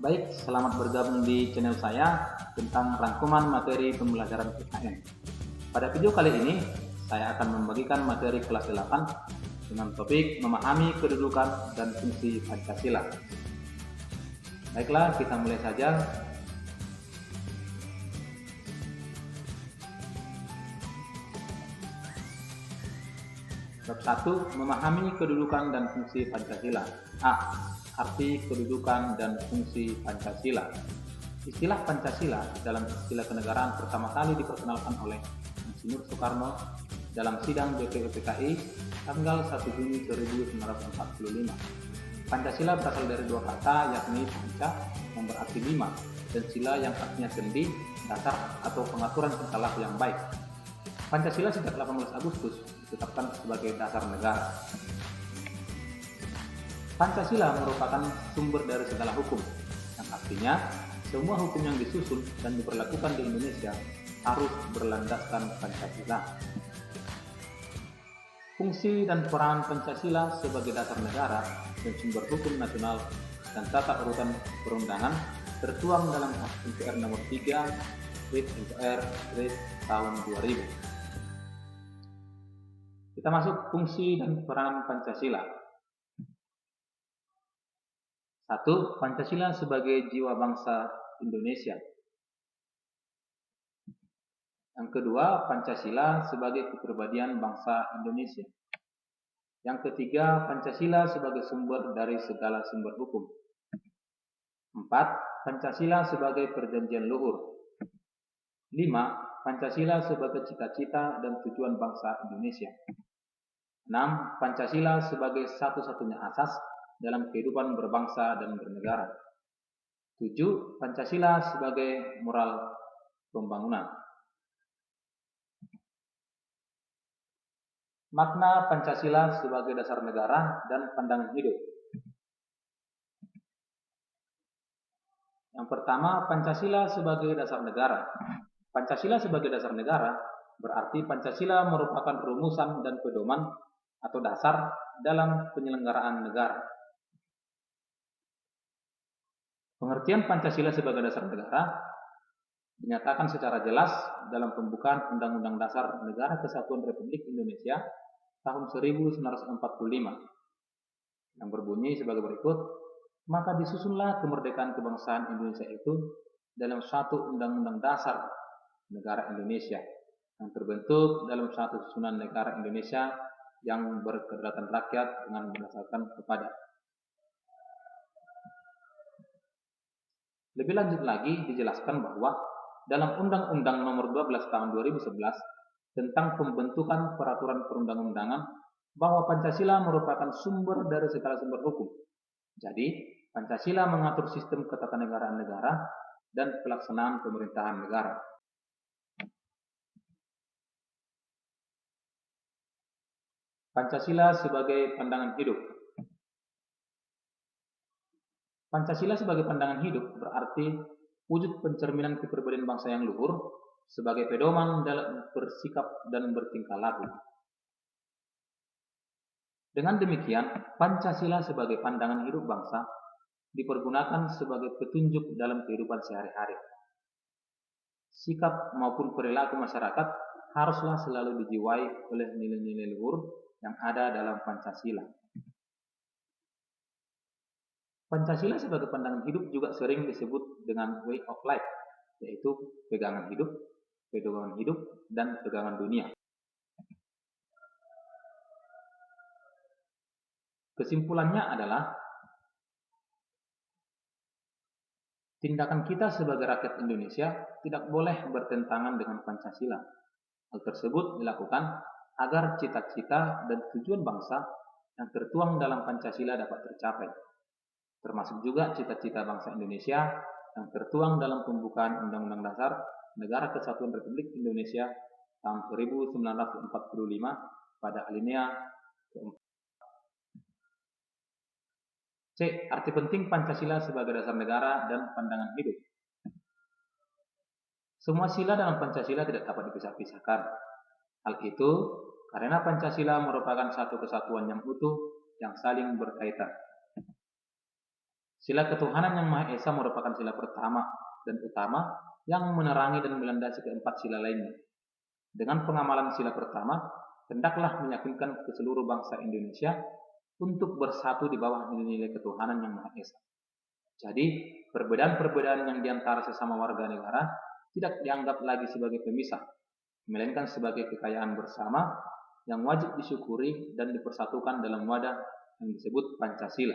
Baik, selamat bergabung di channel saya tentang rangkuman materi pembelajaran PKN. Pada video kali ini, saya akan membagikan materi kelas 8 dengan topik memahami kedudukan dan fungsi Pancasila. Baiklah, kita mulai saja. Bab 1. Memahami kedudukan dan fungsi Pancasila. A. Arti kedudukan dan fungsi Pancasila. Istilah Pancasila dalam istilah kenegaraan pertama kali diperkenalkan oleh Insinyur Soekarno dalam sidang BPUPKI tanggal 1 Juni 1945. Pancasila berasal dari dua kata, yakni panca yang berarti 5 dan sila yang artinya sendi, dasar atau pengaturan tingkah laku yang baik. Pancasila sejak 18 Agustus ditetapkan sebagai dasar negara. Pancasila merupakan sumber dari segala hukum, yang artinya semua hukum yang disusun dan diberlakukan di Indonesia harus berlandaskan Pancasila. Fungsi dan peranan Pancasila sebagai dasar negara dan sumber hukum nasional dan tata urutan perundangan tertuang dalam MPR nomor 3 MPR tahun 2000. Kita masuk fungsi dan peranan Pancasila. 1. Pancasila sebagai jiwa bangsa Indonesia. Yang kedua, Pancasila sebagai kepribadian bangsa Indonesia. Yang ketiga, Pancasila sebagai sumber dari segala sumber hukum. 4. Pancasila sebagai perjanjian luhur. 5. Pancasila sebagai cita-cita dan tujuan bangsa Indonesia. 6. Pancasila sebagai satu-satunya asas dalam kehidupan berbangsa dan bernegara. 7. Pancasila sebagai moral pembangunan. Makna Pancasila sebagai dasar negara dan pandangan hidup. Yang pertama, Pancasila sebagai dasar negara. Pancasila sebagai dasar negara berarti Pancasila merupakan rumusan dan pedoman atau dasar dalam penyelenggaraan negara. Pengertian Pancasila sebagai dasar negara dinyatakan secara jelas dalam pembukaan Undang-Undang Dasar Negara Kesatuan Republik Indonesia tahun 1945 yang berbunyi sebagai berikut: maka disusunlah kemerdekaan kebangsaan Indonesia itu dalam suatu Undang-Undang Dasar Negara Indonesia yang terbentuk dalam suatu susunan negara Indonesia yang berkedaulatan rakyat dengan berdasarkan kepada. Lebih lanjut lagi dijelaskan bahwa dalam Undang-Undang Nomor 12 Tahun 2011 tentang pembentukan peraturan perundang-undangan bahwa Pancasila merupakan sumber dari segala sumber hukum. Jadi, Pancasila mengatur sistem ketatanegaraan negara dan pelaksanaan pemerintahan negara. Pancasila sebagai pandangan hidup. Pancasila sebagai pandangan hidup berarti wujud pencerminan kepribadian bangsa yang luhur sebagai pedoman dalam bersikap dan bertingkah laku. Dengan demikian, Pancasila sebagai pandangan hidup bangsa dipergunakan sebagai petunjuk dalam kehidupan sehari-hari. Sikap maupun perilaku masyarakat haruslah selalu dijiwai oleh nilai-nilai luhur yang ada dalam Pancasila. Pancasila sebagai pandangan hidup juga sering disebut dengan way of life, yaitu pegangan hidup, dan pegangan dunia. Kesimpulannya adalah tindakan kita sebagai rakyat Indonesia tidak boleh bertentangan dengan Pancasila. Hal tersebut dilakukan agar cita-cita dan tujuan bangsa yang tertuang dalam Pancasila dapat tercapai, termasuk juga cita-cita bangsa Indonesia yang tertuang dalam pembukaan Undang-Undang Dasar Negara Kesatuan Republik Indonesia tahun 1945 pada alinea keempat. C. Arti penting Pancasila sebagai dasar negara dan pandangan hidup. Semua sila dalam Pancasila tidak dapat dipisah-pisahkan. Hal itu karena Pancasila merupakan satu kesatuan yang utuh yang saling berkaitan. Sila ketuhanan yang Maha Esa merupakan sila pertama dan utama yang menerangi dan melandasi keempat sila lainnya. Dengan pengamalan sila pertama, hendaklah meyakinkan ke seluruh bangsa Indonesia untuk bersatu di bawah nilai-nilai ketuhanan yang Maha Esa. Jadi, perbedaan-perbedaan yang diantara sesama warga negara tidak dianggap lagi sebagai pemisah, melainkan sebagai kekayaan bersama yang wajib disyukuri dan dipersatukan dalam wadah yang disebut Pancasila.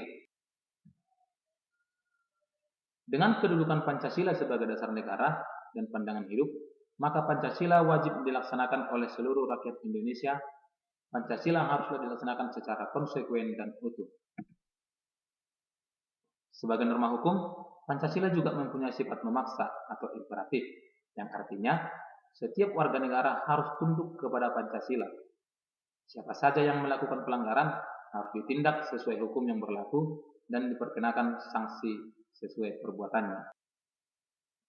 Dengan kedudukan Pancasila sebagai dasar negara dan pandangan hidup, maka Pancasila wajib dilaksanakan oleh seluruh rakyat Indonesia. Pancasila haruslah dilaksanakan secara konsekuen dan utuh. Sebagai norma hukum, Pancasila juga mempunyai sifat memaksa atau imperatif, yang artinya setiap warga negara harus tunduk kepada Pancasila. Siapa saja yang melakukan pelanggaran harus ditindak sesuai hukum yang berlaku dan diperkenakan sanksi sesuai perbuatannya.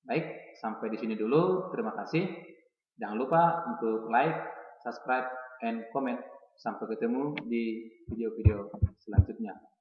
Baik, sampai di sini dulu. Terima kasih. Jangan lupa untuk like, subscribe, and comment. Sampai ketemu di video-video selanjutnya.